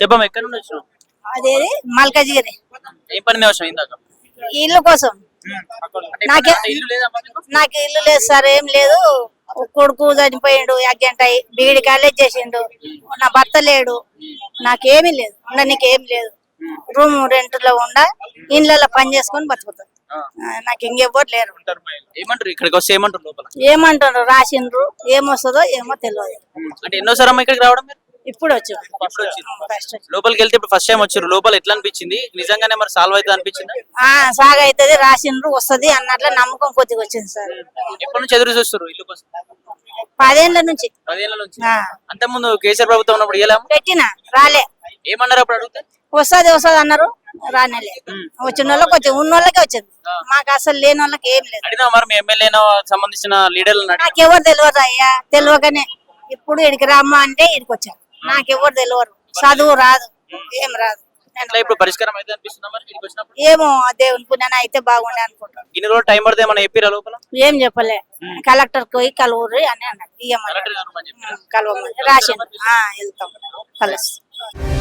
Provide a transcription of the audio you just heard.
చెప్పమ్మా ఎక్కడ నుండి వచ్చినావు? అదేది మల్కాజిగిరి ఏం పని మీద వచ్చినావు ఇందాక? ఇల్లు కోసం. నాకే ఇల్లు లేదమ్మా మీకు? నాకు ఇల్లు లేదు సార్, ఏం లేదు. కొడుకు చనిపోయిండు, యాక్సిడెంట్ అయ్యి బీఈడి కాలేజ్ చేసిండు. నా భర్త లేడు, నాకేమీ లేదు, ఉండడానికి ఏం లేదు. రూమ్ రెంట్ లో ఇండ్లలో పని చేసుకొని బతుకుతాను. నాకు ఇంకెవ్వరు లేరు. ఏమంటారు ఇక్కడికి వస్తే ఏమంటారు లోపల? ఏమంటారు, రాసిండ్రు, ఏమొస్తుందో ఏమో తెలియదు. అంటే ఎన్నోసారి అమ్మా ఇక్కడికి రావడం మీరు? ఇప్పుడు వచ్చి లోపలికి వెళ్తే ఇప్పుడు ఫస్ట్ టైం వచ్చారు, లోపల ఎట్లా అనిపించింది? నిజంగానే మరి సాల్వ్ అవుతుంది అనిపించింది? సాగు అవుతుంది, రాసిండ్రు, వస్తుంది అన్నట్ల నమ్మకం కొద్దిగా వచ్చింది సార్. ఎప్పటి నుంచి ఎదురు చూస్తారు ఇల్లు కోసం? 10 ఏళ్ల నుంచి. 10 ఏళ్ల నుంచి. అంత ముందు కేసీఆర్ ప్రభుత్వం ఉన్నప్పుడు ఎలా పెట్టినా రాలే. ఏమన్నారు అప్పుడు అడిగితే? వస్తుంది అన్నారు, రానేలే. వచ్చిన వాళ్ళకి వచ్చింది, ఉన్న వాళ్ళకే వచ్చింది, మాకు అసలు లేని వాళ్ళకి ఏం లేదు. అడిగినా మరి మీ ఎమ్మెల్యే సంబంధించిన లీడర్లు? నాకెవరు తెలియదు అయ్యా, తెలియకనే ఇప్పుడు ఇడికి రమ్మ అంటే ఇడికి వచ్చాను. నాకెవరు తెలియరు, చదువు రాదు, ఏం రాదు. ఇప్పుడు పరిష్కారం అయితే అనిపిస్తుందా మరి ఇక్కడికి వచ్చినప్పుడు? ఏమో దేవుని పుణ్యాన అయితే బాగుండే అనుకుంటాను. ఇన్ని రోజులు టైం పడితే ఏమన్నా చెప్పిరా లోపల? ఏం చెప్పలే, కలెక్టర్ పోయి కలవరు అని అన్నాడు. ఇయ్యమని కలవమని రాసిండు, వెళ్తాం కలుస్తాం.